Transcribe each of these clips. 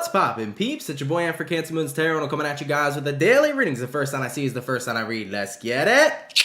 What's poppin', peeps? It's your boy for CancerMoonsTarot, and I'm coming at you guys with the daily readings. The first sign I see is the first sign I read. Let's get it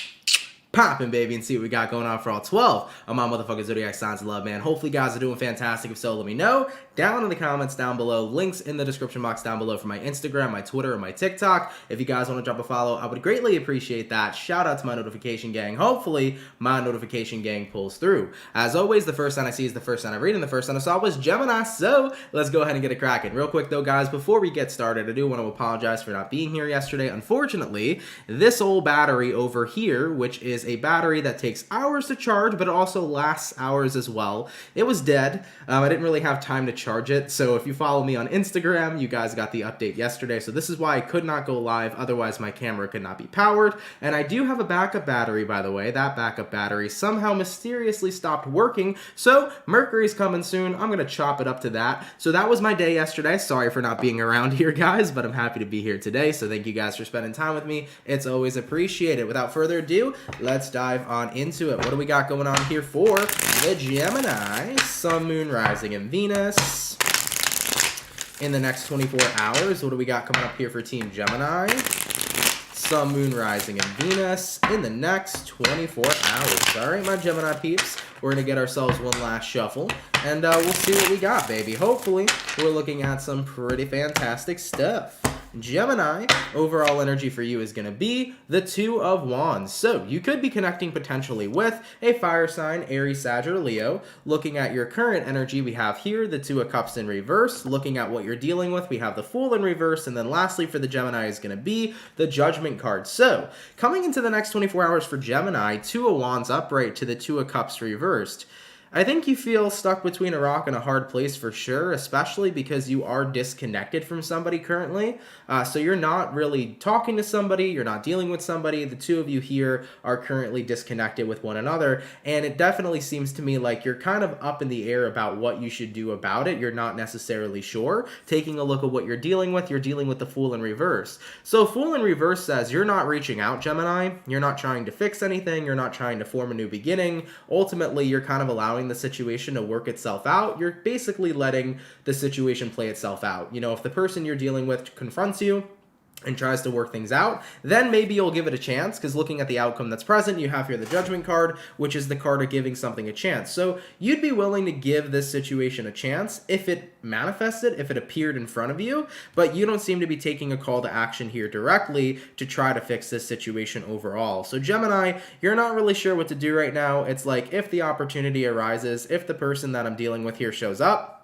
poppin', baby, and see what we got going on for all 12 of my motherfucking zodiac signs of love, man. Hopefully, you guys are doing fantastic. If so, let me know down in the comments down below. Links in the description box down below for my Instagram, my Twitter, and my TikTok. If you guys want to drop a follow, I would greatly appreciate that. Shout out to my notification gang. Hopefully, my notification gang pulls through. As always, the first sign I see is the first sign I read, and the first sign I saw was Gemini, so let's go ahead and get it cracking. Real quick, though, guys, before we get started, I do want to apologize for not being here yesterday. Unfortunately, this old battery over here, which is a battery that takes hours to charge, but it also lasts hours as well. It was dead. I didn't really have time to charge it, so if you follow me on Instagram, you guys got the update yesterday, so this is why I could not go live, otherwise my camera could not be powered. And I do have a backup battery, by the way. That backup battery somehow mysteriously stopped working, so Mercury's coming soon. I'm gonna chop it up to that. So that was my day yesterday. Sorry for not being around here, guys, but I'm happy to be here today, so thank you guys for spending time with me. It's always appreciated. Without further ado, let's dive on into it. What do we got going on here for the Gemini? Sun, Moon, Rising, and Venus. In the next 24 hours, what do we got coming up here for Team Gemini? Sun, Moon, Rising, and Venus in the next 24 hours. All right, my Gemini peeps, we're going to get ourselves one last shuffle, and we'll see what we got, baby. Hopefully, we're looking at some pretty fantastic stuff. Gemini, overall energy for you is going to be the Two of Wands. So you could be connecting potentially with a fire sign, Aries, Sag, or Leo. Looking at your current energy, we have here the Two of Cups in reverse. Looking at what you're dealing with, we have the Fool in reverse. And then lastly for the Gemini is going to be the Judgment card. So coming into the next 24 hours for Gemini, Two of Wands upright to the Two of Cups reversed. I think you feel stuck between a rock and a hard place for sure, especially because you are disconnected from somebody currently. So you're not really talking to somebody, you're not dealing with somebody. The two of you here are currently disconnected with one another, and it definitely seems to me like you're kind of up in the air about what you should do about it. You're not necessarily sure. Taking a look at what you're dealing with the Fool in reverse. So Fool in reverse says you're not reaching out, Gemini. You're not trying to fix anything. You're not trying to form a new beginning. Ultimately, you're kind of allowing the situation to work itself out. You're basically letting the situation play itself out. You know, if the person you're dealing with confronts you and tries to work things out, then maybe you'll give it a chance, because looking at the outcome that's present, you have here the Judgment card, which is the card of giving something a chance. So you'd be willing to give this situation a chance if it manifested, if it appeared in front of you, but you don't seem to be taking a call to action here directly to try to fix this situation overall. So Gemini, you're not really sure what to do right now. It's like if the opportunity arises, if the person that I'm dealing with here shows up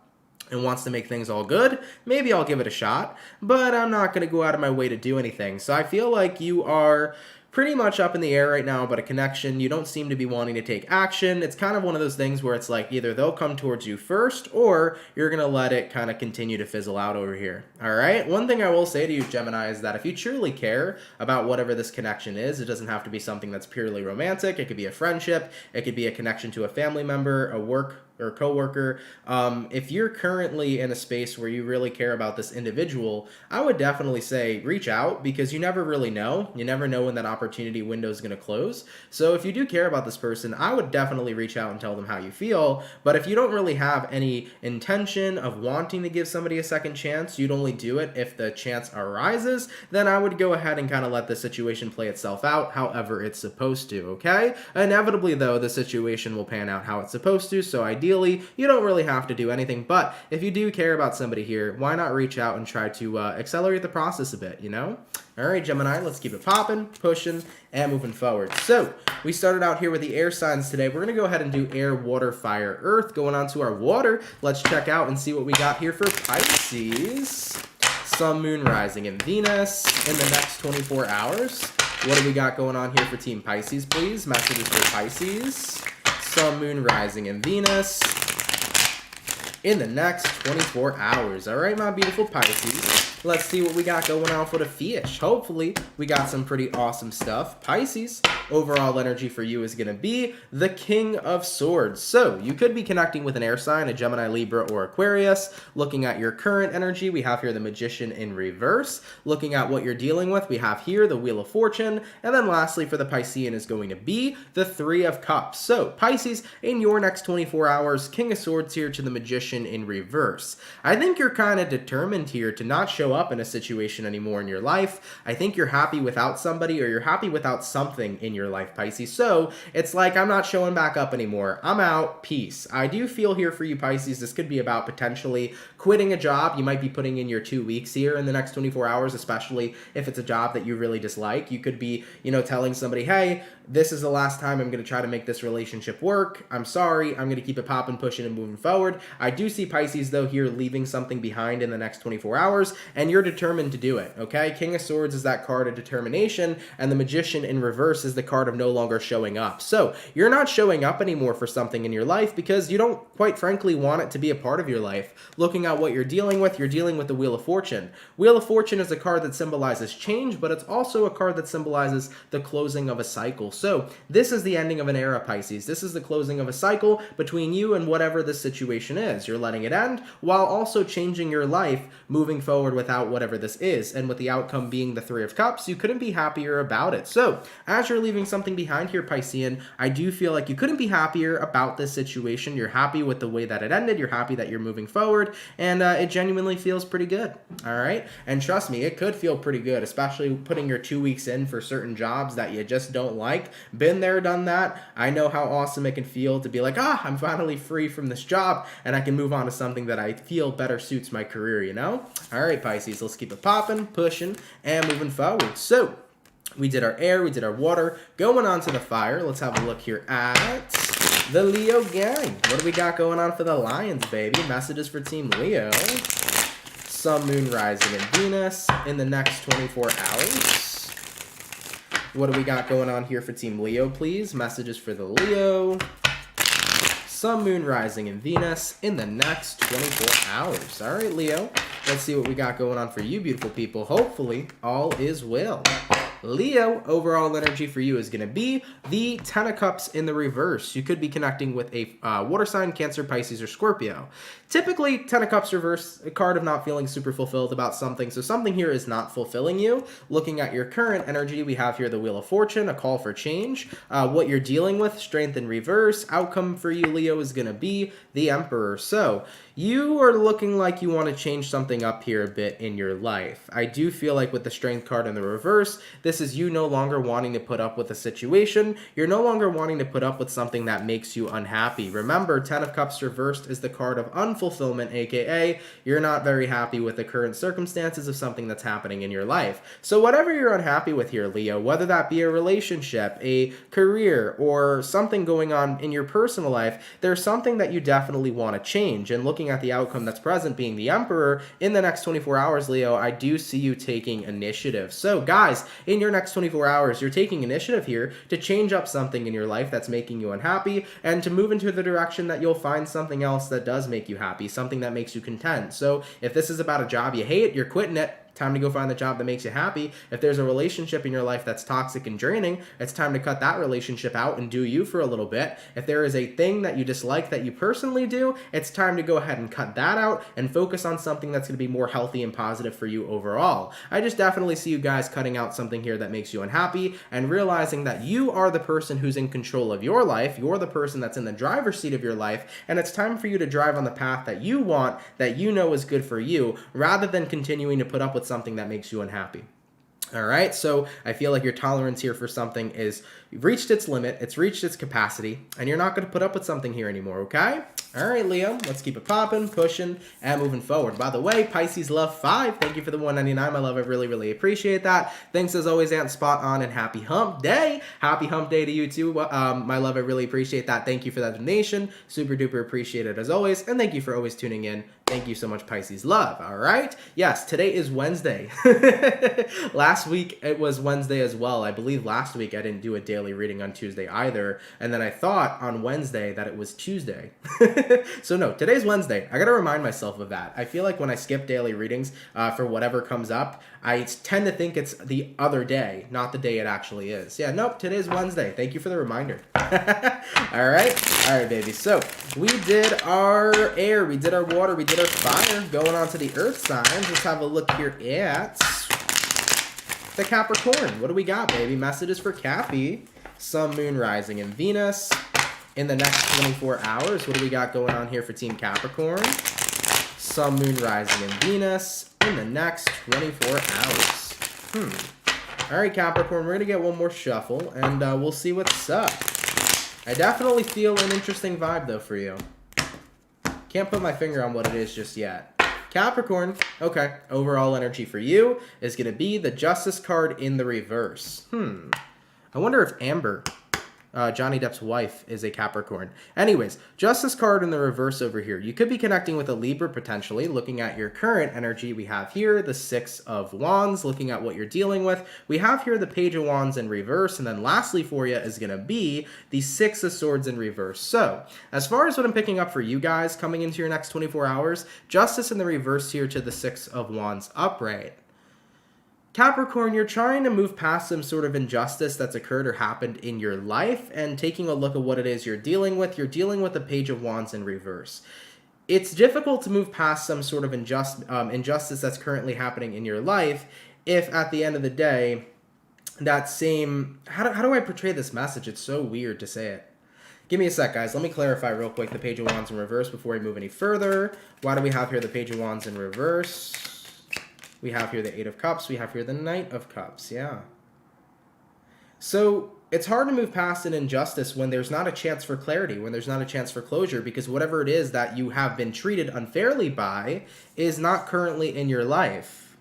and wants to make things all good, maybe I'll give it a shot, but I'm not going to go out of my way to do anything. So I feel like you are pretty much up in the air right now about a connection. You don't seem to be wanting to take action. It's kind of one of those things where it's like either they'll come towards you first, or you're going to let it kind of continue to fizzle out over here. All right? One thing I will say to you, Gemini, is that if you truly care about whatever this connection is, it doesn't have to be something that's purely romantic. It could be a friendship. It could be a connection to a family member, a work or coworker. If you're currently in a space where you really care about this individual, I would definitely say reach out, because you never really know. You never know when that opportunity window is going to close. So if you do care about this person, I would definitely reach out and tell them how you feel. But if you don't really have any intention of wanting to give somebody a second chance, you'd only do it if the chance arises, then I would go ahead and kind of let the situation play itself out however it's supposed to, okay? Inevitably, though, the situation will pan out how it's supposed to, so ideally, you don't really have to do anything, but if you do care about somebody here, why not reach out and try to accelerate the process a bit, you know? All right, Gemini, let's keep it popping, pushing, and moving forward. So we started out here with the air signs today. We're going to go ahead and do air, water, fire, earth. Going on to our water, let's check out and see what we got here for Pisces. Sun, Moon, Rising, and Venus in the next 24 hours. What do we got going on here for Team Pisces, please? Messages for Pisces. Sun, Moon, Rising, and Venus in the next 24 hours. All right, my beautiful Pisces. Let's see what we got going on for the fish. Hopefully, we got some pretty awesome stuff. Pisces, overall energy for you is going to be the King of Swords. So, you could be connecting with an air sign, a Gemini, Libra, or Aquarius. Looking at your current energy, we have here the Magician in reverse. Looking at what you're dealing with, we have here the Wheel of Fortune. And then lastly, for the Piscean is going to be the Three of Cups. So, Pisces, in your next 24 hours, King of Swords here to the Magician Magician in reverse. I think you're kind of determined here to not show up in a situation anymore in your life. I think you're happy without somebody, or you're happy without something in your life, Pisces. So it's like, I'm not showing back up anymore. I'm out. Peace. I do feel here for you, Pisces, this could be about potentially quitting a job. You might be putting in your 2 weeks here in the next 24 hours, especially if it's a job that you really dislike. You could be, telling somebody, hey, this is the last time I'm going to try to make this relationship work. I'm sorry. I'm going to keep it popping, pushing, and moving forward. I do see, Pisces, though, here leaving something behind in the next 24 hours, and you're determined to do it, okay? King of Swords is that card of determination, and the Magician in reverse is the card of no longer showing up. So you're not showing up anymore for something in your life because you don't, quite frankly, want it to be a part of your life. Looking at what you're dealing with the Wheel of Fortune. Wheel of Fortune is a card that symbolizes change, but it's also a card that symbolizes the closing of a cycle. So this is the ending of an era, Pisces. This is the closing of a cycle between you and whatever this situation is. You're letting it end while also changing your life, moving forward without whatever this is. And with the outcome being the Three of Cups, you couldn't be happier about it. So as you're leaving something behind here, Piscean, I do feel like you couldn't be happier about this situation. You're happy with the way that it ended. You're happy that you're moving forward, and it genuinely feels pretty good. All right. And trust me, it could feel pretty good, especially putting your 2 weeks in for certain jobs that you just don't like. Been there, done that. I know how awesome it can feel to be like, I'm finally free from this job and I can move on to something that I feel better suits my career, All right, Pisces, let's keep it popping, pushing, and moving forward. So we did our air, we did our water, going on to the fire. Let's have a look here at the Leo gang. What do we got going on for the Lions, baby? Messages for Team Leo. Sun, Moon, Rising, and Venus in the next 24 hours. What do we got going on here for Team Leo, please? Messages for the Leo. Sun, Moon, Rising, and Venus in the next 24 hours. All right, Leo. Let's see what we got going on for you, beautiful people. Hopefully, all is well. Leo, overall energy for you is going to be the Ten of Cups in the reverse. You could be connecting with a water sign, Cancer, Pisces, or Scorpio. Typically, Ten of Cups reverse, a card of not feeling super fulfilled about something. So something here is not fulfilling you. Looking at your current energy, we have here the Wheel of Fortune, a call for change. What you're dealing with, Strength in reverse. Outcome for you, Leo, is going to be the Emperor. So you are looking like you want to change something up here a bit in your life. I do feel like with the Strength card in the reverse, this is you no longer wanting to put up with a situation. You're no longer wanting to put up with something that makes you unhappy. Remember, Ten of Cups reversed is the card of unfulfillment, aka you're not very happy with the current circumstances of something that's happening in your life. So whatever you're unhappy with here, Leo, whether that be a relationship, a career, or something going on in your personal life, there's something that you definitely want to change. And looking at the outcome that's present being the Emperor, in the next 24 hours, Leo, I do see you taking initiative. So guys, in your next 24 hours, you're taking initiative here to change up something in your life that's making you unhappy and to move into the direction that you'll find something else that does make you happy, something that makes you content. So if this is about a job you hate, you're quitting it. Time to go find the job that makes you happy. If there's a relationship in your life that's toxic and draining, it's time to cut that relationship out and do you for a little bit. If there is a thing that you dislike that you personally do, it's time to go ahead and cut that out and focus on something that's going to be more healthy and positive for you overall. I just definitely see you guys cutting out something here that makes you unhappy and realizing that you are the person who's in control of your life. You're the person that's in the driver's seat of your life, and it's time for you to drive on the path that you want, that you know is good for you, rather than continuing to put up with something that makes you unhappy. All right, so I feel like your tolerance here for something is reached its limit, it's reached its capacity, and you're not going to put up with something here anymore, okay? All right, Leo, let's keep it popping, pushing, and moving forward. By the way, Pisces Love 5, thank you for the $1.99, my love, I really appreciate that. Thanks as always, Aunt Spot On, and happy hump day. Happy hump day to you too, my love, I really appreciate that. Thank you for that donation, super duper appreciate it as always, and thank you for always tuning in. Thank you so much, Pisces Love. All right. Yes, today is Wednesday. Last week, it was Wednesday as well. I believe last week I didn't do a daily reading on Tuesday either. And then I thought on Wednesday that it was Tuesday. So no, today's Wednesday. I got to remind myself of that. I feel like when I skip daily readings for whatever comes up, I tend to think it's the other day, not the day it actually is. Yeah, nope, today's Wednesday. Thank you for the reminder. All right, baby. So we did our air, we did our water, we did our fire. Going on to the earth signs. Let's have a look here at the Capricorn. What do we got, baby? Messages for Cappy. Sun, Moon, Rising, and Venus in the next 24 hours. What do we got going on here for Team Capricorn? Sun, Moon, Rising, and Venus in the next 24 hours. All right, Capricorn, we're going to get one more shuffle, and we'll see what's up. I definitely feel an interesting vibe, though, for you. Can't put my finger on what it is just yet. Capricorn, okay, overall energy for you is going to be the Justice card in the reverse. I wonder if Amber, Johnny Depp's wife, is a Capricorn. Anyways, Justice card in the reverse over here. You could be connecting with a Libra potentially. Looking at your current energy, we have here the Six of Wands. Looking at what you're dealing with, we have here the Page of Wands in reverse. And then lastly for you is going to be the Six of Swords in reverse. So as far as what I'm picking up for you guys coming into your next 24 hours, Justice in the reverse here to the Six of Wands upright. Capricorn, you're trying to move past some sort of injustice that's occurred or happened in your life and taking a look at what it is you're dealing with. You're dealing with the Page of Wands in reverse. It's difficult to move past some sort of injustice that's currently happening in your life if at the end of the day, that same... How do I portray this message? It's so weird to say it. Give me a sec, guys. Let me clarify real quick the Page of Wands in reverse before we move any further. Why do we have here the Page of Wands in reverse? We have here the Eight of Cups. We have here the Knight of Cups. Yeah. So it's hard to move past an injustice when there's not a chance for clarity, when there's not a chance for closure, because whatever it is that you have been treated unfairly by is not currently in your life.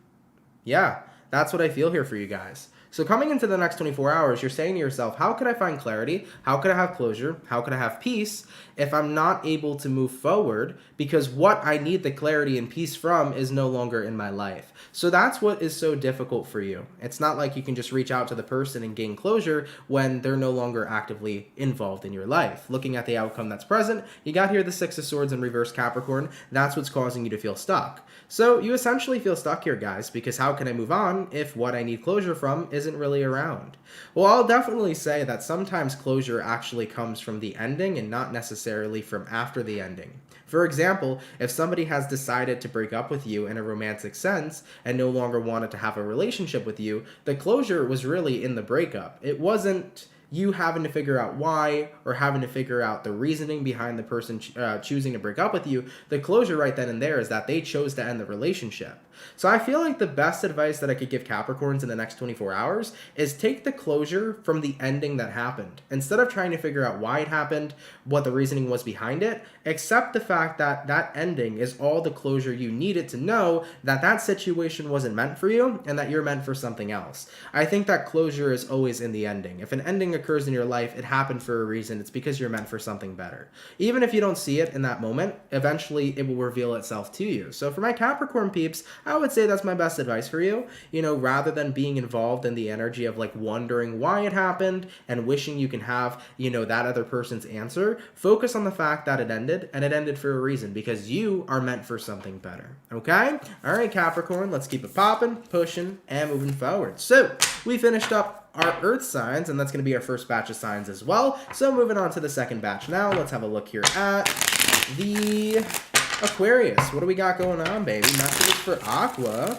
Yeah, that's what I feel here for you guys. So coming into the next 24 hours, you're saying to yourself, how could I find clarity? How could I have closure? How could I have peace if I'm not able to move forward because what I need the clarity and peace from is no longer in my life? So that's what is so difficult for you. It's not like you can just reach out to the person and gain closure when they're no longer actively involved in your life. Looking at the outcome that's present, you got here the Six of Swords in reverse, Capricorn. That's what's causing you to feel stuck. So you essentially feel stuck here, guys, because how can I move on if what I need closure from isn't really around? Well, I'll definitely say that sometimes closure actually comes from the ending and not necessarily from after the ending. For example, if somebody has decided to break up with you in a romantic sense and no longer wanted to have a relationship with you, the closure was really in the breakup. It wasn't you having to figure out why or having to figure out the reasoning behind the person choosing to break up with you. The closure right then and there is that they chose to end the relationship. So I feel like the best advice that I could give Capricorns in the next 24 hours is take the closure from the ending that happened. Instead of trying to figure out why it happened, what the reasoning was behind it, accept the fact that that ending is all the closure you needed to know that that situation wasn't meant for you and that you're meant for something else. I think that closure is always in the ending. If an ending occurs in your life, it happened for a reason. It's because you're meant for something better. Even if you don't see it in that moment, eventually it will reveal itself to you. So for my Capricorn peeps, I would say that's my best advice for you. You know, rather than being involved in the energy of like wondering why it happened and wishing you can have, you know, that other person's answer, focus on the fact that it ended, and it ended for a reason because you are meant for something better. Okay? All right, Capricorn, let's keep it popping, pushing, and moving forward. So we finished up our Earth signs, and that's going to be our first batch of signs as well. So moving on to the second batch now, let's have a look here at the Aquarius. What do we got going on, baby? Messages for Aqua.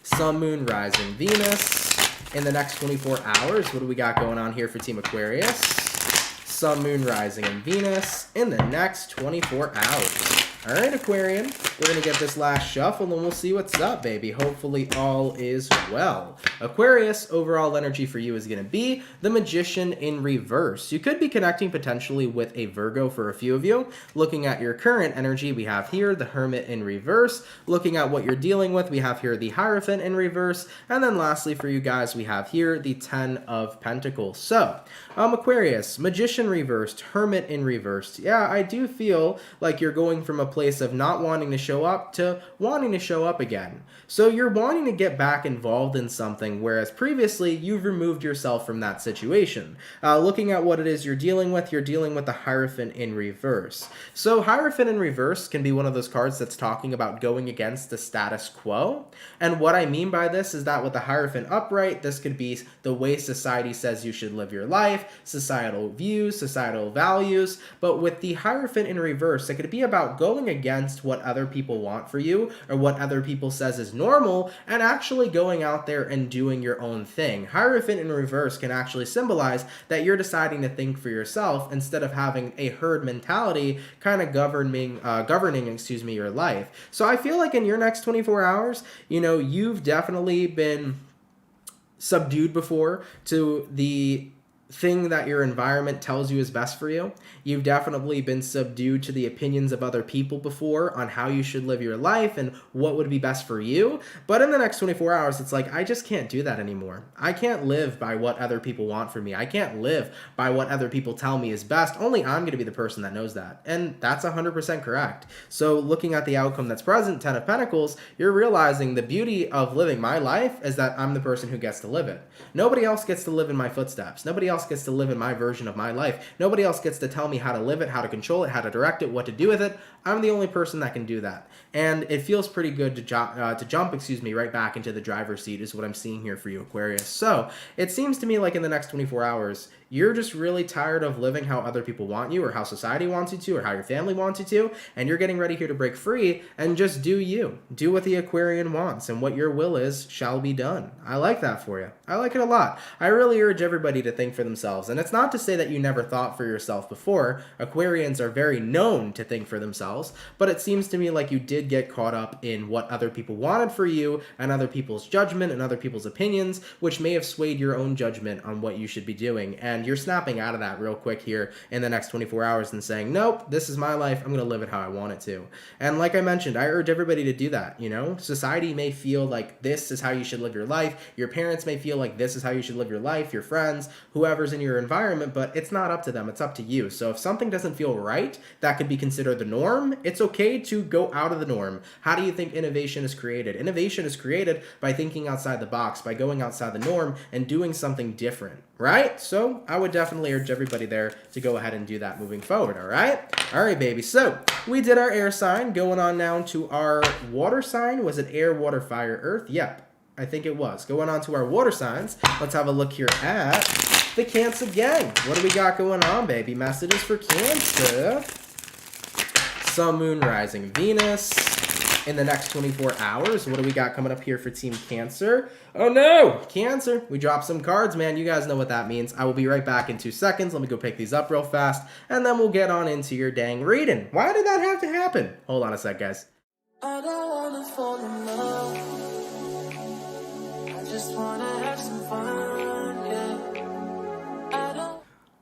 Sun, Moon, Rising, Venus. In the next 24 hours, what do we got going on here for Team Aquarius? Sun, Moon, Rising, and Venus in the next 24 hours. All right, Aquarian, we're going to get this last shuffle, and we'll see what's up, baby. Hopefully all is well. Aquarius, overall energy for you is going to be the Magician in reverse. You could be connecting potentially with a Virgo for a few of you. Looking at your current energy, we have here the Hermit in reverse. Looking at what you're dealing with, we have here the Hierophant in reverse. And then lastly for you guys, we have here the Ten of Pentacles. So, Aquarius, Magician reversed, Hermit in reversed. Yeah, I do feel like you're going from a place of not wanting to show up to wanting to show up again. So you're wanting to get back involved in something, whereas previously you've removed yourself from that situation. Looking at what it is you're dealing with the Hierophant in reverse. So Hierophant in reverse can be one of those cards that's talking about going against the status quo. And what I mean by this is that with the Hierophant upright, this could be the way society says you should live your life, societal views, societal values. But with the Hierophant in reverse, it could be about going going against what other people want for you or what other people says is normal and actually going out there and doing your own thing. Hierophant in reverse can actually symbolize that you're deciding to think for yourself instead of having a herd mentality kind of governing your life. So I feel like in your next 24 hours, you've definitely been subdued before to the thing that your environment tells you is best for you. You've definitely been subdued to the opinions of other people before on how you should live your life and what would be best for you. But in the next 24 hours, it's like, I just can't do that anymore. I can't live by what other people want from me. I can't live by what other people tell me is best. Only I'm going to be the person that knows that. And that's 100% correct. So looking at the outcome that's present, 10 of Pentacles, you're realizing the beauty of living my life is that I'm the person who gets to live it. Nobody else gets to live in my footsteps. Nobody else gets to live in my version of my life. Nobody else gets to tell me how to live it, how to control it, how to direct it, what to do with it. I'm the only person that can do that. And it feels pretty good to jump right back into the driver's seat is what I'm seeing here for you, Aquarius. So it seems to me like in the next 24 hours, you're just really tired of living how other people want you or how society wants you to or how your family wants you to, and you're getting ready here to break free and just do you. Do what the Aquarian wants, and what your will is shall be done. I like that for you. I like it a lot. I really urge everybody to think for themselves, and it's not to say that you never thought for yourself before. Aquarians are very known to think for themselves, but it seems to me like you did get caught up in what other people wanted for you and other people's judgment and other people's opinions, which may have swayed your own judgment on what you should be doing. And you're snapping out of that real quick here in the next 24 hours and saying, nope, this is my life. I'm going to live it how I want it to. And like I mentioned, I urge everybody to do that. Society may feel like this is how you should live your life. Your parents may feel like this is how you should live your life, your friends, whoever's in your environment, but it's not up to them. It's up to you. So if something doesn't feel right, that could be considered the norm. It's okay to go out of the norm. How do you think innovation is created? Innovation is created by thinking outside the box, by going outside the norm and doing something different, right? So I would definitely urge everybody there to go ahead and do that moving forward, all right? All right, baby. So we did our air sign. Going on now to our water sign. Was it air, water, fire, earth? Yep, I think it was. Going on to our water signs. Let's have a look here at the Cancer gang. What do we got going on, baby? Messages for Cancer. Sun, Moon, Rising, Venus. In the next 24 hours, what do we got coming up here for Team Cancer? Oh no, Cancer, we dropped some cards, man. You guys know what that means. I will be right back in 2 seconds. Let me go pick these up real fast, and then we'll get on into your dang reading. Why did that have to happen? Hold on a sec, guys. I don't wanna fall in love. I just wanna have some fun, yeah.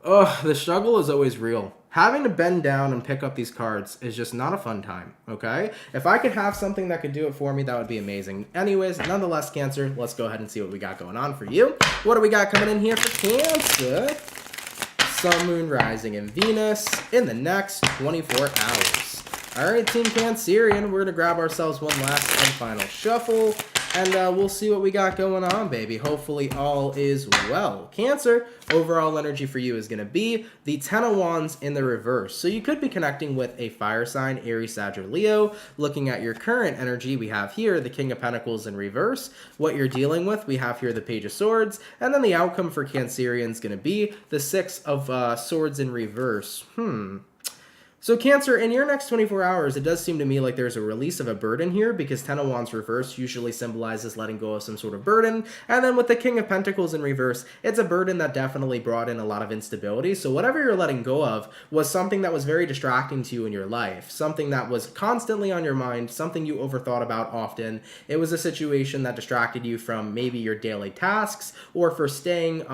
Oh, the struggle is always real. Having to bend down and pick up these cards is just not a fun time, okay? If I could have something that could do it for me, that would be amazing. Anyways, nonetheless, Cancer, let's go ahead and see what we got going on for you. What do we got coming in here for Cancer? Sun, Moon, Rising, and Venus in the next 24 hours. All right, Team Cancerian, we're going to grab ourselves one last and final shuffle, and we'll see what we got going on, baby. Hopefully all is well. Cancer, overall energy for you is going to be the 10 of Wands in the reverse. So you could be connecting with a fire sign, Aries, Sag, or Leo. Looking at your current energy, we have here the King of Pentacles in reverse. What you're dealing with, we have here the Page of Swords. And then the outcome for Cancerian is going to be the 6 of Swords in reverse. So Cancer, in your next 24 hours, it does seem to me like there's a release of a burden here because 10 of Wands reverse usually symbolizes letting go of some sort of burden. And then with the King of Pentacles in reverse, it's a burden that definitely brought in a lot of instability. So whatever you're letting go of was something that was very distracting to you in your life, something that was constantly on your mind, something you overthought about often. It was a situation that distracted you from maybe your daily tasks or for staying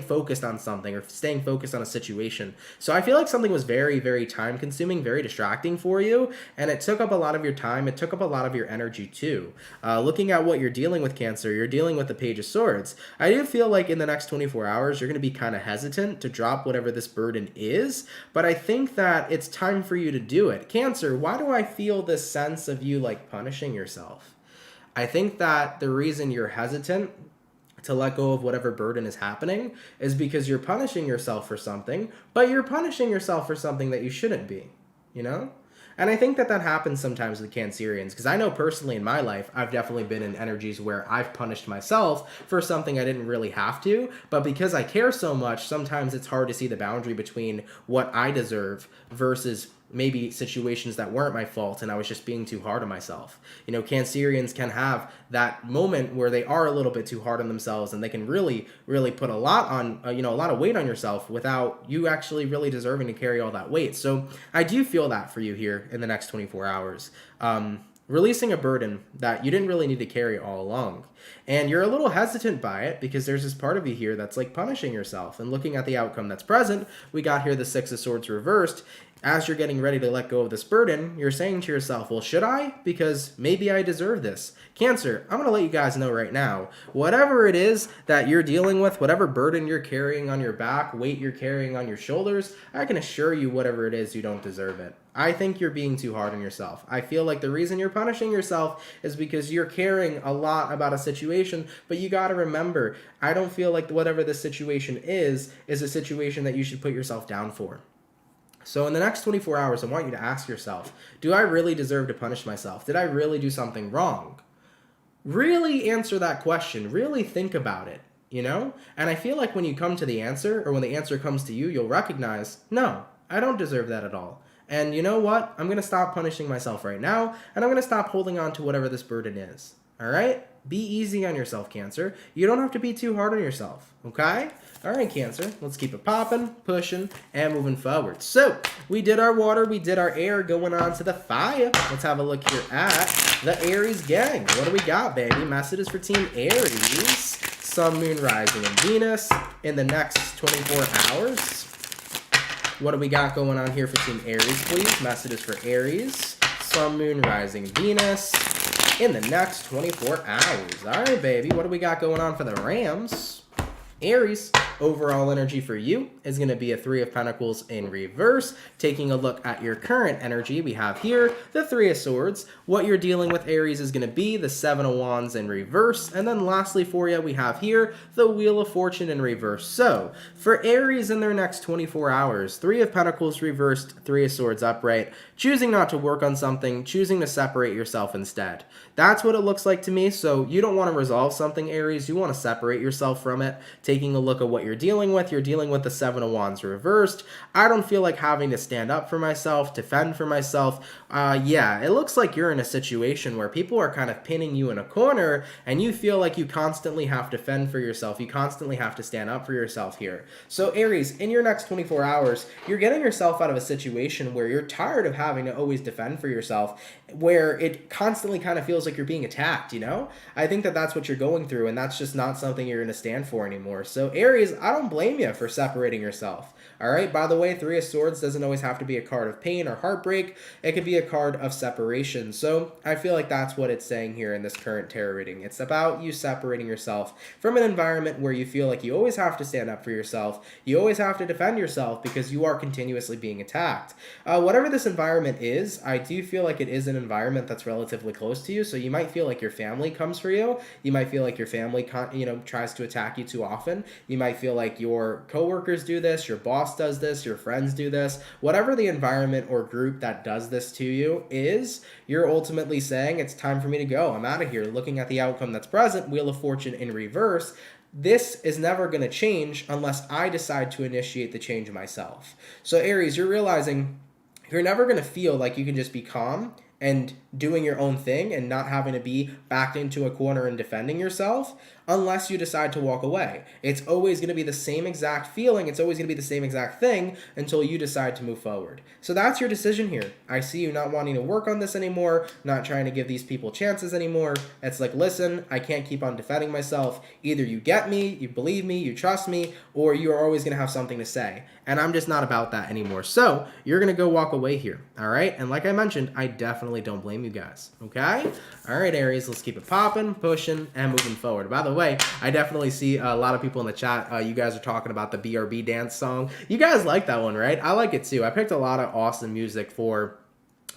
focused on something or staying focused on a situation. So I feel like something was very time consuming, very distracting for you, and it took up a lot of your time. It took up a lot of your energy too. Looking at what you're dealing with, Cancer, you're dealing with the Page of Swords. I do feel like in the next 24 hours, you're going to be kind of hesitant to drop whatever this burden is, but I think that it's time for you to do it. Cancer, why do I feel this sense of you like punishing yourself? I think that the reason you're hesitant to let go of whatever burden is happening is because you're punishing yourself for something, but you're punishing yourself for something that you shouldn't be, And I think that happens sometimes with Cancerians, because I know personally in my life, I've definitely been in energies where I've punished myself for something I didn't really have to, but because I care so much, sometimes it's hard to see the boundary between what I deserve versus maybe situations that weren't my fault and I was just being too hard on myself. You know, Cancerians can have that moment where they are a little bit too hard on themselves, and they can really, really put a lot on, a lot of weight on yourself without you actually really deserving to carry all that weight. So I do feel that for you here in the next 24 hours. Releasing a burden that you didn't really need to carry all along. And you're a little hesitant by it because there's this part of you here that's like punishing yourself. And looking at the outcome that's present, we got here the Six of Swords reversed. As you're getting ready to let go of this burden, you're saying to yourself, well, should I? Because maybe I deserve this. Cancer, I'm going to let you guys know right now, whatever it is that you're dealing with, whatever burden you're carrying on your back, weight you're carrying on your shoulders, I can assure you whatever it is, you don't deserve it. I think you're being too hard on yourself. I feel like the reason you're punishing yourself is because you're caring a lot about a situation, but you got to remember, I don't feel like whatever this situation is a situation that you should put yourself down for. So in the next 24 hours, I want you to ask yourself, do I really deserve to punish myself? Did I really do something wrong? Really answer that question. Really think about it, And I feel like when you come to the answer, or when the answer comes to you, you'll recognize, no, I don't deserve that at all. And you know what? I'm going to stop punishing myself right now, and I'm going to stop holding on to whatever this burden is. All right? Be easy on yourself, Cancer. You don't have to be too hard on yourself, okay? All right, Cancer, let's keep it popping, pushing, and moving forward. So, we did our water, we did our air, going on to the fire. Let's have a look here at the Aries gang. What do we got, baby? Messages for Team Aries. Sun, Moon, Rising, and Venus in the next 24 hours. What do we got going on here for Team Aries, please? Messages for Aries. Sun, Moon, Rising, Venus in the next 24 hours. All right, baby. What do we got going on for the Rams? Aries, overall energy for you is going to be a Three of Pentacles in reverse. Taking a look at your current energy, we have here the Three of Swords. What you're dealing with, Aries, is going to be the Seven of Wands in reverse. And then lastly for you, we have here the Wheel of Fortune in reverse. So for Aries in their next 24 hours, Three of Pentacles reversed, Three of Swords upright, choosing not to work on something, choosing to separate yourself instead. That's what it looks like to me. So you don't want to resolve something, Aries. You want to separate yourself from it. Taking a look at what you're dealing with the Seven of Wands reversed. I don't feel like having to stand up for myself, defend for myself. Yeah, it looks like you're in a situation where people are kind of pinning you in a corner and you feel like you constantly have to fend for yourself. You constantly have to stand up for yourself here. So Aries, in your next 24 hours, you're getting yourself out of a situation where you're tired of having to always defend for yourself, where it constantly kind of feels like you're being attacked, I think that that's what you're going through, and that's just not something you're going to stand for anymore. So Aries, I don't blame you for separating yourself. All right, by the way, Three of Swords doesn't always have to be a card of pain or heartbreak. It could be a card of separation. So I feel like that's what it's saying here in this current tarot reading. It's about you separating yourself from an environment where you feel like you always have to stand up for yourself. You always have to defend yourself because you are continuously being attacked. Whatever this environment is, I do feel like it is an environment that's relatively close to you. So you might feel like your family comes for you. You might feel like your family, tries to attack you too often. You might feel like your coworkers do this, your boss does this, your friends do this. Whatever the environment or group that does this to you is, you're ultimately saying, it's time for me to go. I'm out of here. Looking at the outcome that's present, Wheel of Fortune in reverse. This is never going to change unless I decide to initiate the change myself. So Aries, you're realizing you're never going to feel like you can just be calm and doing your own thing and not having to be backed into a corner and defending yourself unless you decide to walk away. It's always going to be the same exact feeling. It's always going to be the same exact thing until you decide to move forward. So that's your decision here. I see you not wanting to work on this anymore, not trying to give these people chances anymore. It's like, listen, I can't keep on defending myself. Either you get me, you believe me, you trust me, or you're always going to have something to say. And I'm just not about that anymore. So you're going to go walk away here. All right. And like I mentioned, I definitely don't blame you guys. Okay. All right, Aries, let's keep it popping, pushing, and moving forward. By the way, I definitely see a lot of people in the chat. You guys are talking about the BRB dance song. You guys like that one, right? I like it too. I picked a lot of awesome music for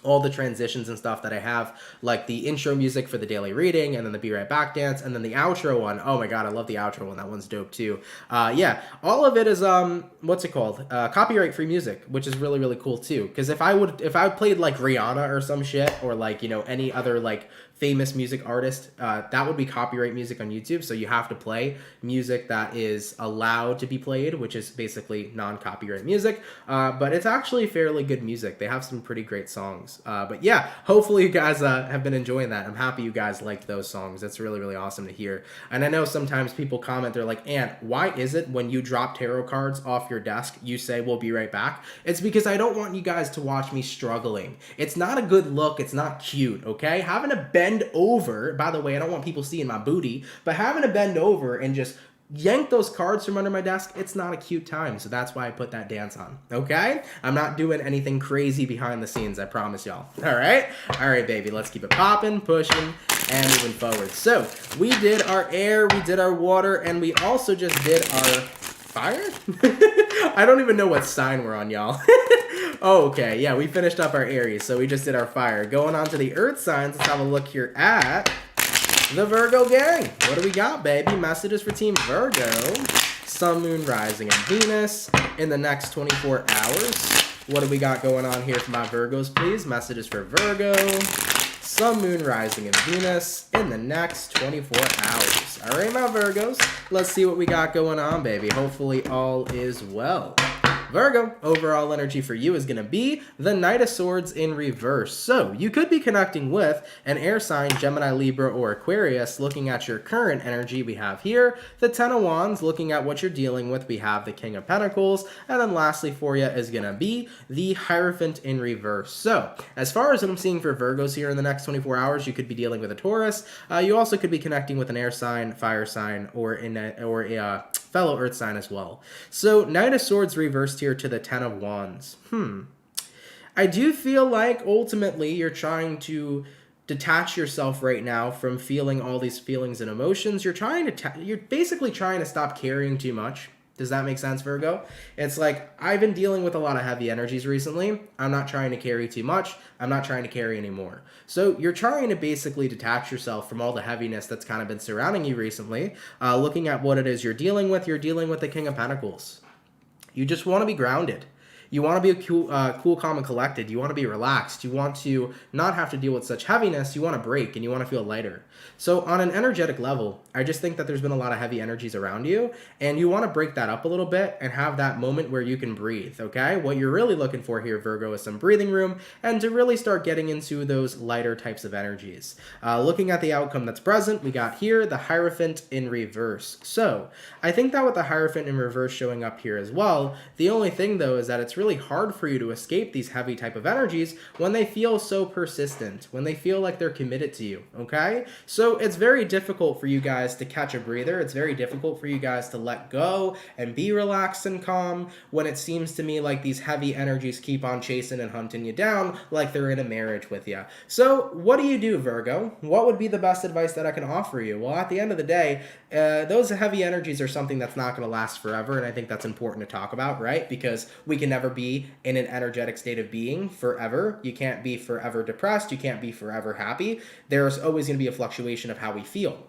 all the transitions and stuff that I have, like the intro music for the daily reading, and then the Be Right Back dance, and then the outro one. Oh my god, I love the outro one. That one's dope too. Yeah, all of it is what's it called? Copyright free music, which is really cool too. Because if I played like Rihanna or some shit, or like any other like famous music artist, that would be copyright music on YouTube. So you have to play music that is allowed to be played, which is basically non-copyright music. But it's actually fairly good music. They have some pretty great songs. But yeah, hopefully you guys have been enjoying that. I'm happy you guys liked those songs. That's really, really awesome to hear. And I know sometimes people comment, they're like, Ant, why is it when you drop tarot cards off your desk, you say, we'll be right back? It's because I don't want you guys to watch me struggling. It's not a good look. It's not cute, okay? Having to bend over, by the way, I don't want people seeing my booty, but having to bend over and just yank those cards from under my desk, it's not a cute time. So that's why I put that dance on, okay? I'm not doing anything crazy behind the scenes, I promise y'all. All right, baby, let's keep it popping, pushing, and moving forward. So we did our air, we did our water, and we also just did our fire? I don't even know what sign we're on, y'all. Oh, okay, yeah, we finished up our Aries, so we just did our fire. Going on to the earth signs, let's have a look here at the Virgo gang. What do we got, baby? Messages for Team Virgo. Sun, Moon, Rising, and Venus in the next 24 hours. What do we got going on here for my Virgos, please? Messages for Virgo. Sun, Moon, Rising, and Venus in the next 24 hours. All right, my Virgos, let's see what we got going on, baby. Hopefully all is well. Virgo, overall energy for you is going to be the Knight of Swords in reverse. So you could be connecting with an air sign, Gemini, Libra, or Aquarius. Looking at your current energy, we have here the Ten of Wands. Looking at what you're dealing with, we have the King of Pentacles. And then lastly for you is going to be the Hierophant in reverse. So as far as what I'm seeing for Virgos here in the next 24 hours, you could be dealing with a Taurus. You also could be connecting with an air sign, fire sign, or a fellow earth sign as well. So Knight of Swords reversed here to the Ten of Wands. I do feel like ultimately you're trying to detach yourself right now from feeling all these feelings and emotions. You're basically trying to stop carrying too much. Does that make sense, Virgo? It's like, I've been dealing with a lot of heavy energies recently. I'm not trying to carry too much. I'm not trying to carry anymore. So you're trying to basically detach yourself from all the heaviness that's kind of been surrounding you recently. Looking at what it is you're dealing with the King of Pentacles. You just want to be grounded. You want to be cool, calm, and collected. You want to be relaxed. You want to not have to deal with such heaviness. You want to break, and you want to feel lighter. So on an energetic level, I just think that there's been a lot of heavy energies around you, and you want to break that up a little bit and have that moment where you can breathe, okay? What you're really looking for here, Virgo, is some breathing room and to really start getting into those lighter types of energies. Looking at the outcome that's present, we got here the Hierophant in reverse. So I think that with the Hierophant in reverse showing up here as well, the only thing, though, is that it's really hard for you to escape these heavy type of energies when they feel so persistent, when they feel like they're committed to you, okay? So it's very difficult for you guys to catch a breather. It's very difficult for you guys to let go and be relaxed and calm when it seems to me like these heavy energies keep on chasing and hunting you down like they're in a marriage with you. So what do you do, Virgo? What would be the best advice that I can offer you? Well, at the end of the day, those heavy energies are something that's not going to last forever, and I think that's important to talk about, right? Because we can never be in an energetic state of being forever. You can't be forever depressed. You can't be forever happy. There's always going to be a fluctuation of how we feel,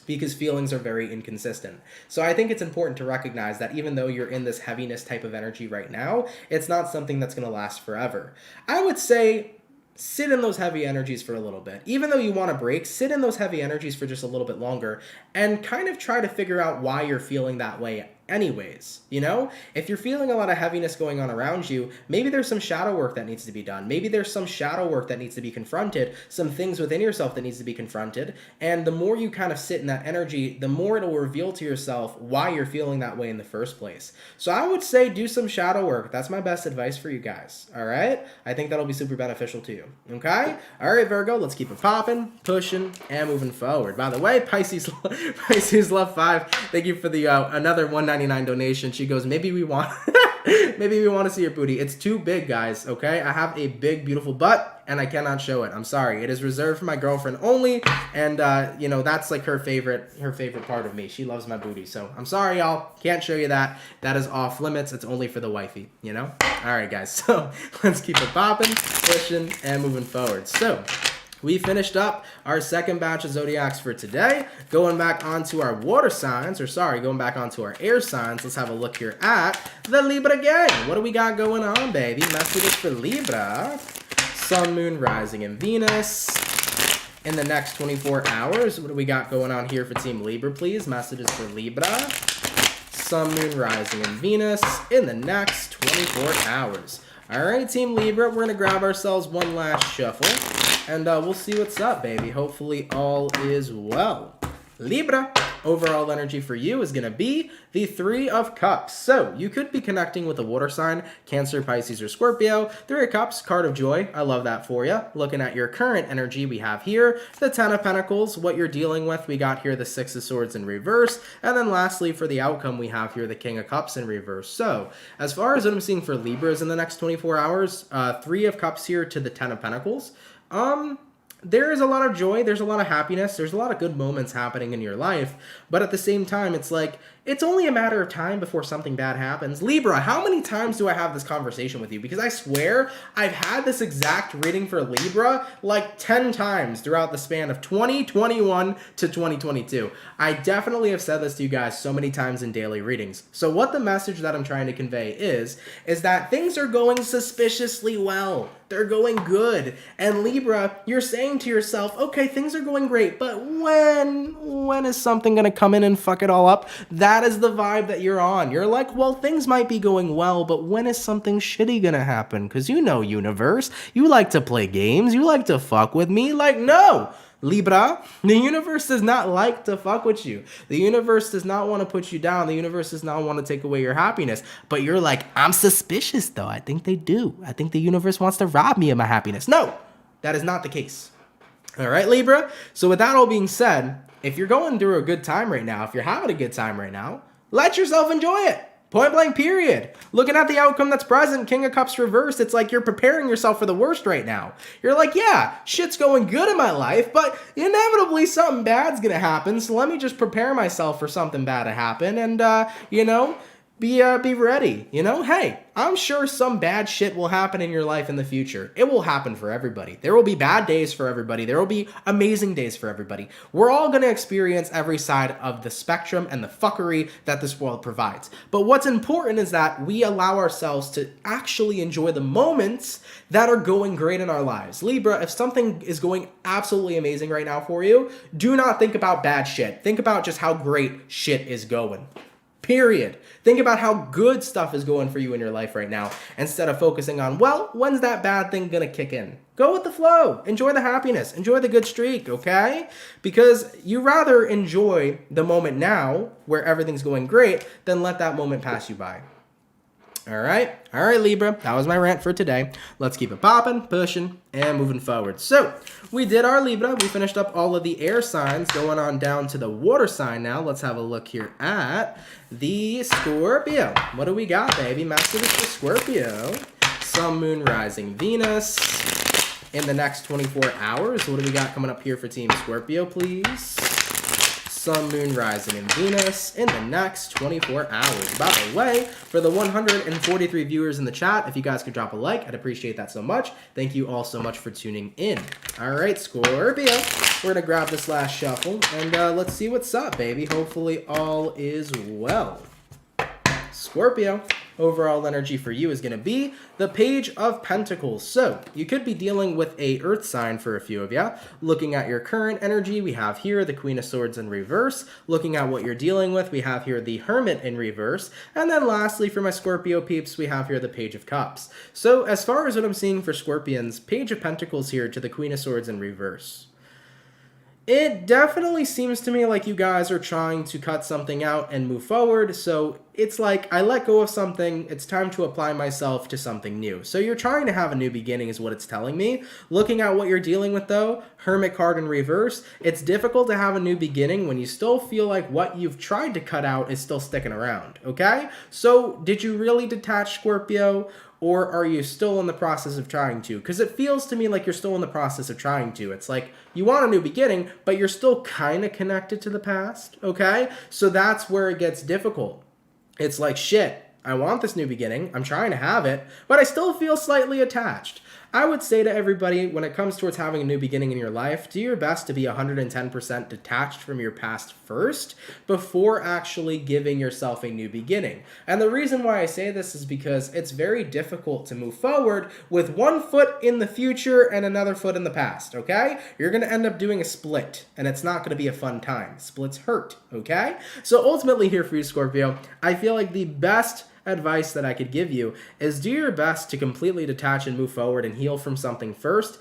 because feelings are very inconsistent. So I think it's important to recognize that even though you're in this heaviness type of energy right now, it's not something that's going to last forever. I would say sit in those heavy energies for a little bit. Even though you want to break, sit in those heavy energies for just a little bit longer and kind of try to figure out why you're feeling that way anyways. You know, if you're feeling a lot of heaviness going on around you, maybe there's some shadow work that needs to be done. Maybe there's some shadow work that needs to be confronted, some things within yourself that needs to be confronted. And the more you kind of sit in that energy, the more it'll reveal to yourself why you're feeling that way in the first place. So I would say do some shadow work. That's my best advice for you guys. All right? I think that'll be super beneficial to you. Okay? All right, Virgo, let's keep it popping, pushing, and moving forward. By the way, Pisces Love 5, thank you for the another $1.99 donation. She goes, maybe we want to see your booty. It's too big, guys, okay? I have a big, beautiful butt, and I cannot show it. I'm sorry. It is reserved for my girlfriend only, and, you know, that's, like, her favorite part of me. She loves my booty, so I'm sorry, y'all. Can't show you that. That is off limits. It's only for the wifey, you know? All right, guys, so let's keep it popping, pushing, and moving forward. So we finished up our second batch of zodiacs for today. Going back onto our water signs, going back onto our air signs, let's have a look here at the Libra gang. What do we got going on, baby? Messages for Libra. Sun, Moon, Rising, and Venus in the next 24 hours. What do we got going on here for Team Libra, please? Messages for Libra. Sun, Moon, Rising, and Venus in the next 24 hours. All right, Team Libra, we're going to grab ourselves one last shuffle, and we'll see what's up, baby. Hopefully all is well. Libra, overall energy for you is going to be the Three of Cups. So you could be connecting with a water sign, Cancer, Pisces, or Scorpio. Three of Cups, card of joy. I love that for you. Looking at your current energy, we have here the Ten of Pentacles. What you're dealing with, we got here the Six of Swords in reverse. And then lastly, for the outcome, we have here the King of Cups in reverse. So as far as what I'm seeing for Libras in the next 24 hours, Three of Cups here to the Ten of Pentacles. There is a lot of joy, there's a lot of happiness, there's a lot of good moments happening in your life, but at the same time, it's like, it's only a matter of time before something bad happens. Libra, how many times do I have this conversation with you? Because I swear, I've had this exact reading for Libra like 10 times throughout the span of 2021 to 2022. I definitely have said this to you guys so many times in daily readings. So what the message that I'm trying to convey is that things are going suspiciously well. They're going good. And Libra, you're saying to yourself, okay, things are going great, but when is something going to come in and fuck it all up? That is the vibe that you're on. You're like, well, things might be going well, but when is something shitty going to happen? Because you know, universe, you like to play games. You like to fuck with me. Like, no. Libra, the universe does not like to fuck with you. The universe does not want to put you down. The universe does not want to take away your happiness. But you're like, I'm suspicious though. I think they do. I think the universe wants to rob me of my happiness. No, that is not the case. All right, Libra. So with that all being said, if you're going through a good time right now, if you're having a good time right now, let yourself enjoy it. Point blank period. Looking at the outcome that's present, King of Cups reversed, it's like you're preparing yourself for the worst right now. You're like, yeah, shit's going good in my life, but inevitably something bad's gonna happen, so let me just prepare myself for something bad to happen and, be ready. Hey, I'm sure some bad shit will happen in your life in the future. It will happen for everybody. There will be bad days for everybody. There will be amazing days for everybody. We're all going to experience every side of the spectrum and the fuckery that this world provides. But what's important is that we allow ourselves to actually enjoy the moments that are going great in our lives. Libra, if something is going absolutely amazing right now for you, do not think about bad shit. Think about just how great shit is going. Period. Think about how good stuff is going for you in your life right now instead of focusing on, well, when's that bad thing gonna kick in? Go with the flow. Enjoy the happiness. Enjoy the good streak, okay? Because you rather enjoy the moment now where everything's going great than let that moment pass you by. All right, Libra, that was my rant for today. Let's keep it popping, pushing, and moving forward. So, we did our Libra. We finished up all of the air signs, going on down to the water sign now. Let's have a look here at the Scorpio. What do we got, baby? Messages for Scorpio. Sun, Moon, Rising, Venus. In the next 24 hours, what do we got coming up here for Team Scorpio, please? Sun, Moon, Rising, and Venus in the next 24 hours. By the way, for the 143 viewers in the chat, if you guys could drop a like, I'd appreciate that so much. Thank you all so much for tuning in. All right, Scorpio, we're going to grab this last shuffle, and let's see what's up, baby. Hopefully all is well. Scorpio, overall energy for you is going to be the Page of Pentacles. So you could be dealing with a earth sign for a few of you. Looking at your current energy, we have here the Queen of Swords in reverse. Looking at what you're dealing with, we have here the Hermit in reverse. And then lastly, for my Scorpio peeps, we have here the Page of Cups. So as far as what I'm seeing for Scorpions, Page of Pentacles here to the Queen of Swords in reverse. It definitely seems to me like you guys are trying to cut something out and move forward, so it's like I let go of something, it's time to apply myself to something new. So you're trying to have a new beginning is what it's telling me. Looking at what you're dealing with though, Hermit card in reverse, it's difficult to have a new beginning when you still feel like what you've tried to cut out is still sticking around, okay? So did you really detach, Scorpio? Or are you still in the process of trying to? Because it feels to me like you're still in the process of trying to. It's like you want a new beginning, but you're still kind of connected to the past, okay? So that's where it gets difficult. It's like, shit, I want this new beginning. I'm trying to have it, but I still feel slightly attached. I would say to everybody, when it comes towards having a new beginning in your life, do your best to be 110% detached from your past first before actually giving yourself a new beginning. And the reason why I say this is because it's very difficult to move forward with one foot in the future and another foot in the past, okay? You're going to end up doing a split, and it's not going to be a fun time. Splits hurt, okay? So ultimately here for you, Scorpio, I feel like the best advice that I could give you is do your best to completely detach and move forward and heal from something first,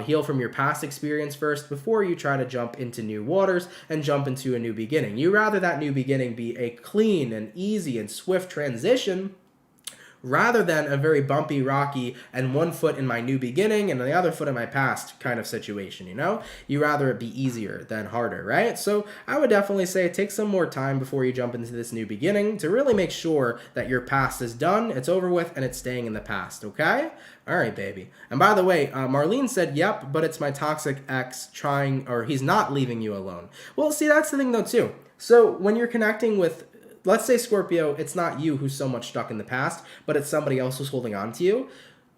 heal from your past experience first before you try to jump into new waters and jump into a new beginning. You rather that new beginning be a clean and easy and swift transition rather than a very bumpy, rocky, and one foot in my new beginning and the other foot in my past kind of situation, you know? You rather it be easier than harder, right? So I would definitely say take some more time before you jump into this new beginning to really make sure that your past is done, it's over with, and it's staying in the past, okay? All right, baby. And by the way, Marlene said, yep, but it's my toxic ex trying, or he's not leaving you alone. Well, see, that's the thing though, too. So when you're connecting with, let's say Scorpio, it's not you who's so much stuck in the past, but it's somebody else who's holding on to you.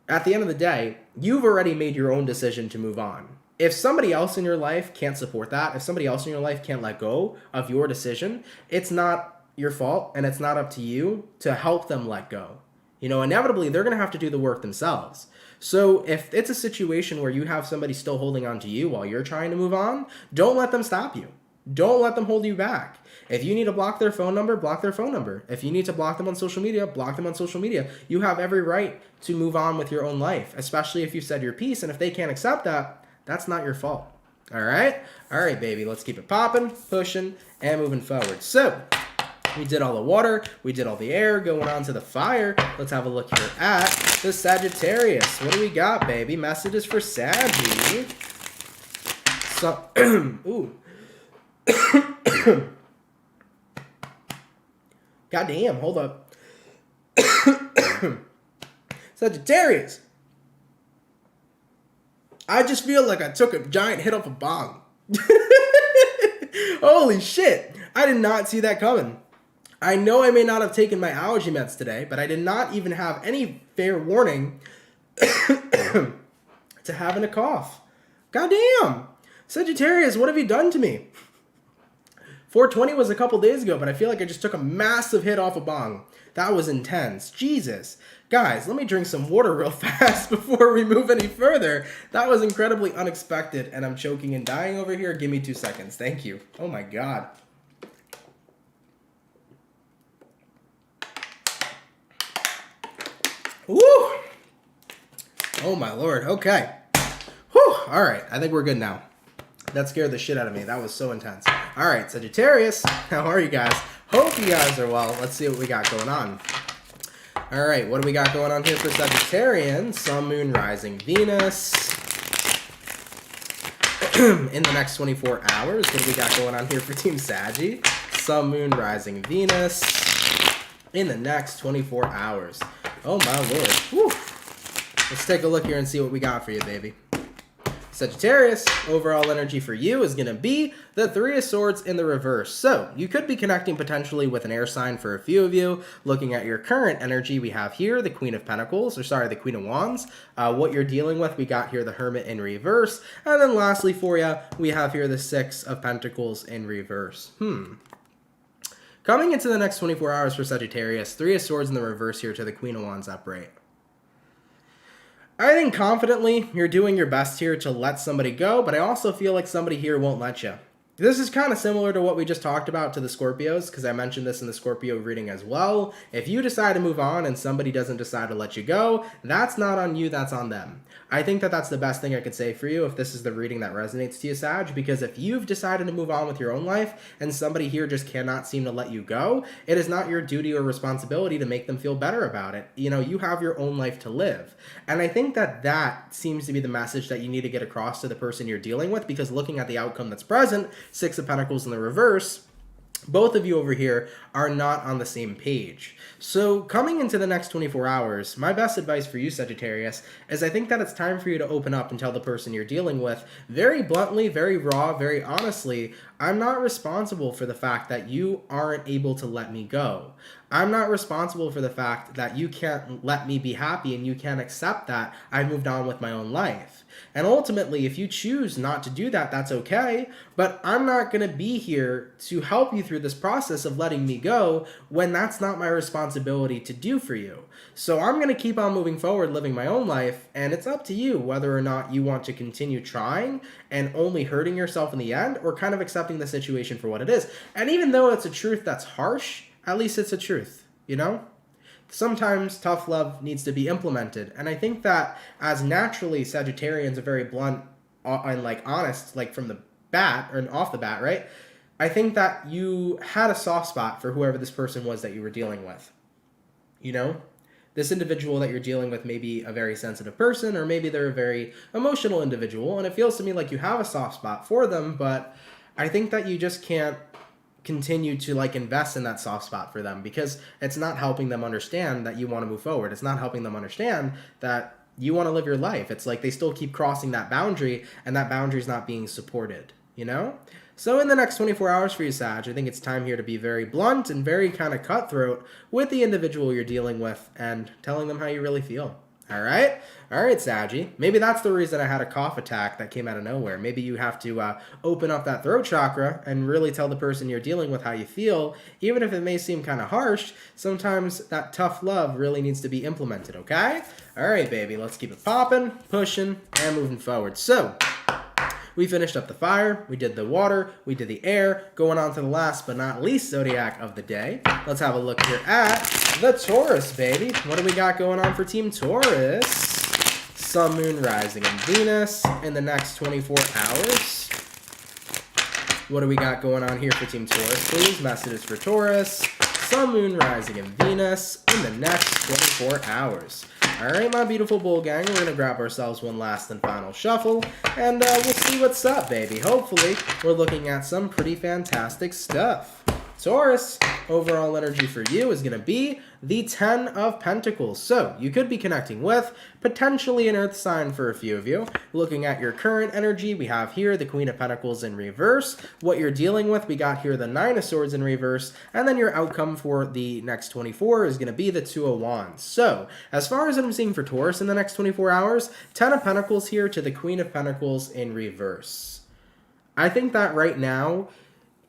At the end of the day, you've already made your own decision to move on. If somebody else in your life can't support that, if somebody else in your life can't let go of your decision, it's not your fault and it's not up to you to help them let go. You know, inevitably, they're going to have to do the work themselves. So if it's a situation where you have somebody still holding on to you while you're trying to move on, don't let them stop you. Don't let them hold you back. If you need to block their phone number, block their phone number. If you need to block them on social media, block them on social media. You have every right to move on with your own life, especially if you've said your piece. And if they can't accept that, that's not your fault. All right? All right, baby. Let's keep it popping, pushing, and moving forward. So we did all the water. We did all the air. Going on to the fire. Let's have a look here at the Sagittarius. What do we got, baby? Messages for Saggy. So, ooh. Goddamn, hold up. Sagittarius. I just feel like I took a giant hit off a bong. Holy shit. I did not see that coming. I know I may not have taken my allergy meds today, but I did not even have any fair warning to having a cough. Goddamn. Sagittarius, what have you done to me? 420 was a couple days ago, but I feel like I just took a massive hit off a bong. That was intense. Jesus. Guys, let me drink some water real fast before we move any further. That was incredibly unexpected, and I'm choking and dying over here. Give me 2 seconds. Thank you. Oh my God. Woo! Oh my Lord. Okay. Whew. All right. I think we're good now. That scared the shit out of me. That was so intense. All right, Sagittarius, how are you guys? Hope you guys are well. Let's see what we got going on. All right, what do we got going on here for Sagittarian? Sun, Moon, Rising, Venus. In the next 24 hours, what do we got going on here for Team Saggy? Sun, Moon, Rising, Venus. In the next 24 hours. Oh, my Lord. Whew. Let's take a look here and see what we got for you, baby. Sagittarius, overall energy for you is going to be the Three of Swords in the reverse. So you could be connecting potentially with an air sign for a few of you. Looking at your current energy, we have here the Queen of Pentacles, or sorry, the Queen of Wands. What you're dealing with, we got here the Hermit in reverse. And then lastly for you, we have here the Six of Pentacles in reverse. Coming into the next 24 hours for Sagittarius, Three of Swords in the reverse here to the Queen of Wands upright. I think confidently you're doing your best here to let somebody go, but I also feel like somebody here won't let you. This is kind of similar to what we just talked about to the Scorpios, because I mentioned this in the Scorpio reading as well. If you decide to move on and somebody doesn't decide to let you go, that's not on you, that's on them. I think that that's the best thing I could say for you if this is the reading that resonates to you, Sag, because if you've decided to move on with your own life and somebody here just cannot seem to let you go, it is not your duty or responsibility to make them feel better about it. You know, you have your own life to live. And I think that that seems to be the message that you need to get across to the person you're dealing with, because looking at the outcome that's present, Six of Pentacles in the reverse, both of you over here are not on the same page. So coming into the next 24 hours, my best advice for you, Sagittarius, is I think that it's time for you to open up and tell the person you're dealing with very bluntly, very raw, very honestly, I'm not responsible for the fact that you aren't able to let me go. I'm not responsible for the fact that you can't let me be happy and you can't accept that I moved on with my own life. And ultimately, if you choose not to do that, that's okay. But I'm not going to be here to help you through this process of letting me go when that's not my responsibility to do for you. So I'm going to keep on moving forward, living my own life. And it's up to you whether or not you want to continue trying and only hurting yourself in the end, or kind of accepting the situation for what it is. And even though it's a truth that's harsh, at least it's a truth, you know? Sometimes tough love needs to be implemented. And I think that as naturally Sagittarians are very blunt and like honest, like from the bat or off the bat, right? I think that you had a soft spot for whoever this person was that you were dealing with. You know? This individual that you're dealing with may be a very sensitive person, or maybe they're a very emotional individual. And it feels to me like you have a soft spot for them, but I think that you just can't continue to like invest in that soft spot for them, because it's not helping them understand that you want to move forward. It's not helping them understand that you want to live your life. It's like they still keep crossing that boundary, and that boundary is not being supported, you know? So in the next 24 hours for you, Sag, I think it's time here to be very blunt and very kind of cutthroat with the individual you're dealing with and telling them how you really feel. All right? All right, Saggy. Maybe that's the reason I had a cough attack that came out of nowhere. Maybe you have to open up that throat chakra and really tell the person you're dealing with how you feel. Even if it may seem kind of harsh, sometimes that tough love really needs to be implemented, okay? All right, baby. Let's keep it popping, pushing, and moving forward. So we finished up the fire, we did the water, we did the air, going on to the last but not least zodiac of the day. Let's have a look here at the Taurus, baby. What do we got going on for Team Taurus? Sun, Moon, Rising, and Venus in the next 24 hours. What do we got going on here for Team Taurus, please? Messages for Taurus, Sun, Moon, Rising, and Venus in the next 24 hours. All right, my beautiful bull gang, we're going to grab ourselves one last and final shuffle, and we'll see what's up, baby. Hopefully, we're looking at some pretty fantastic stuff. Taurus, overall energy for you is going to be the 10 of Pentacles. So you could be connecting with potentially an earth sign for a few of you. Looking at your current energy, we have here the Queen of Pentacles in reverse. What you're dealing with, we got here the 9 of Swords in reverse. And then your outcome for the next 24 is going to be the 2 of Wands. So as far as I'm seeing for Taurus in the next 24 hours, 10 of Pentacles here to the Queen of Pentacles in reverse. I think that right now,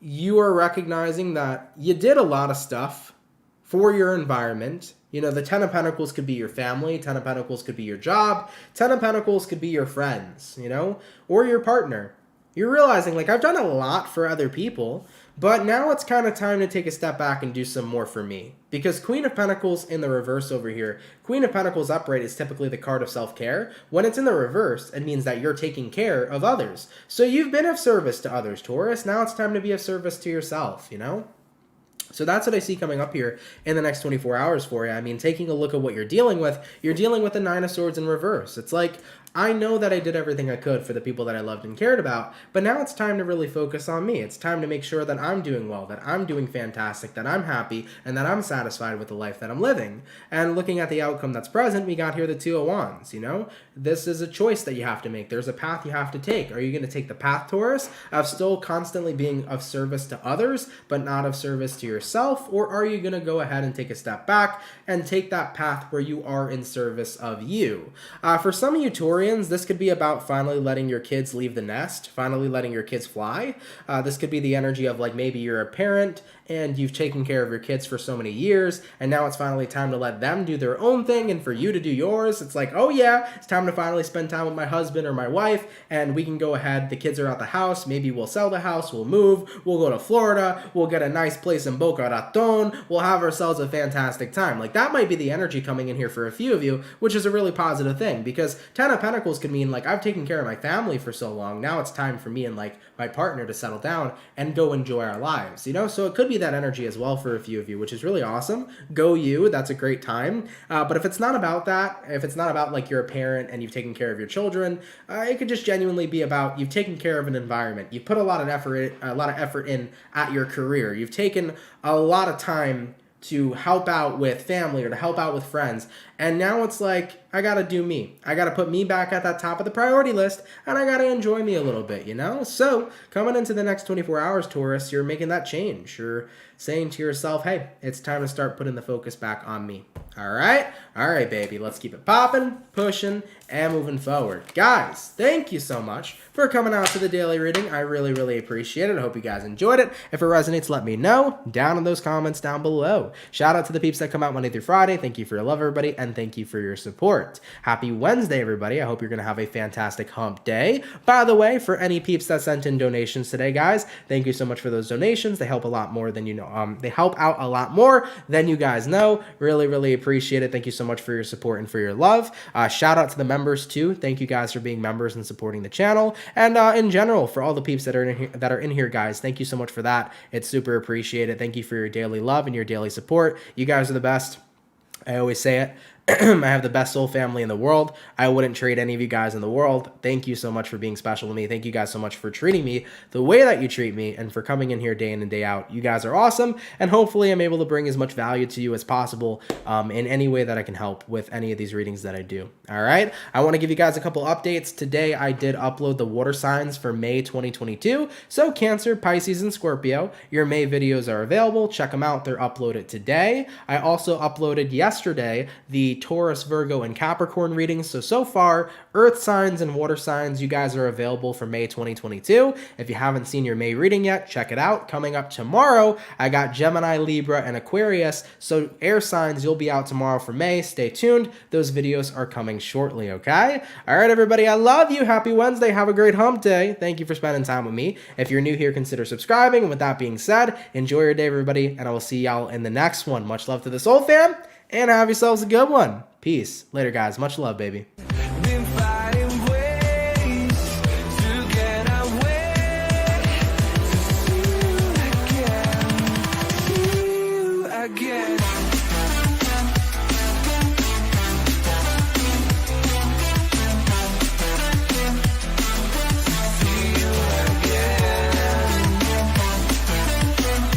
you are recognizing that you did a lot of stuff for your environment. You know, the 10 of Pentacles could be your family, 10 of Pentacles could be your job, 10 of Pentacles could be your friends, you know, or your partner. You're realizing, like, I've done a lot for other people, but now it's kind of time to take a step back and do some more for me. Because Queen of Pentacles in the reverse over here, Queen of Pentacles upright is typically the card of self-care. When it's in the reverse, it means that you're taking care of others. So you've been of service to others, Taurus. Now it's time to be of service to yourself, you know? So that's what I see coming up here in the next 24 hours for you. I mean, taking a look at what you're dealing with the 9 of Swords in reverse. It's like, I know that I did everything I could for the people that I loved and cared about, but now it's time to really focus on me. It's time to make sure that I'm doing well, that I'm doing fantastic, that I'm happy, and that I'm satisfied with the life that I'm living. And looking at the outcome that's present, we got here the 2 of Wands, you know? This is a choice that you have to make. There's a path you have to take. Are you going to take the path, Taurus, of still constantly being of service to others, but not of service to yourself? Or are you going to go ahead and take a step back and take that path where you are in service of you? For some of you Taurians, this could be about finally letting your kids leave the nest, finally letting your kids fly. This could be the energy of like maybe you're a parent and you've taken care of your kids for so many years, and now it's finally time to let them do their own thing and for you to do yours. It's like, oh yeah, it's time to finally spend time with my husband or my wife, and we can go ahead, the kids are at the house, maybe we'll sell the house, we'll move, we'll go to Florida, we'll get a nice place in Boca Raton, we'll have ourselves a fantastic time. Like, that might be the energy coming in here for a few of you, which is a really positive thing, because 10 of Pentacles could mean, like, I've taken care of my family for so long, now it's time for me and, like, my partner to settle down and go enjoy our lives, you know? So it could be that energy as well for a few of you, which is really awesome. Go you, that's a great time. But if it's not about that, if it's not about like you're a parent and you've taken care of your children, it could just genuinely be about you've taken care of an environment. You've put a lot of effort in at your career. You've taken a lot of time to help out with family or to help out with friends, And now it's like, I gotta do me. I gotta put me back at that top of the priority list, and I gotta enjoy me a little bit, you know? So, coming into the next 24 hours, Taurus, you're making that change. You're saying to yourself, hey, it's time to start putting the focus back on me. All right? All right, baby. Let's keep it popping, pushing, and moving forward. Guys, thank you so much for coming out to the daily reading. I really, really appreciate it. I hope you guys enjoyed it. If it resonates, let me know down in those comments down below. Shout out to the peeps that come out Monday through Friday. Thank you for your love, everybody, and thank you for your support. Happy Wednesday, everybody. I hope you're going to have a fantastic hump day. By the way, for any peeps that sent in donations today, guys, thank you so much for those donations. They help a lot more than you know. They help out a lot more than you guys know. Really, really appreciate it. Thank you so much for your support and for your love. Shout out to the members too. Thank you guys for being members and supporting the channel. And in general, for all the peeps that are in here, guys, thank you so much for that. It's super appreciated. Thank you for your daily love and your daily support. You guys are the best. I always say it. I have the best soul family in the world. I wouldn't trade any of you guys in the world. Thank you so much for being special to me. Thank you guys so much for treating me the way that you treat me and for coming in here day in and day out. You guys are awesome, and hopefully I'm able to bring as much value to you as possible in any way that I can help with any of these readings that I do. All right? I want to give you guys a couple updates. Today I did upload the water signs for May 2022. So Cancer, Pisces, and Scorpio, your May videos are available. Check them out. They're uploaded today. I also uploaded yesterday the Taurus, Virgo, and Capricorn readings. So far, earth signs and water signs, you guys are available for May 2022. If you haven't seen your May reading yet, check it out. Coming up tomorrow, I got Gemini, Libra, and Aquarius. So air signs, you'll be out tomorrow for May. Stay tuned. Those videos are coming shortly, okay? All right, everybody, I love you. Happy Wednesday. Have a great hump day. Thank you for spending time with me. If you're new here, consider subscribing. And with that being said, enjoy your day, everybody, and I will see y'all in the next one. Much love to the Soul Fam, and have yourselves a good one. Peace. Later, guys. Much love, baby.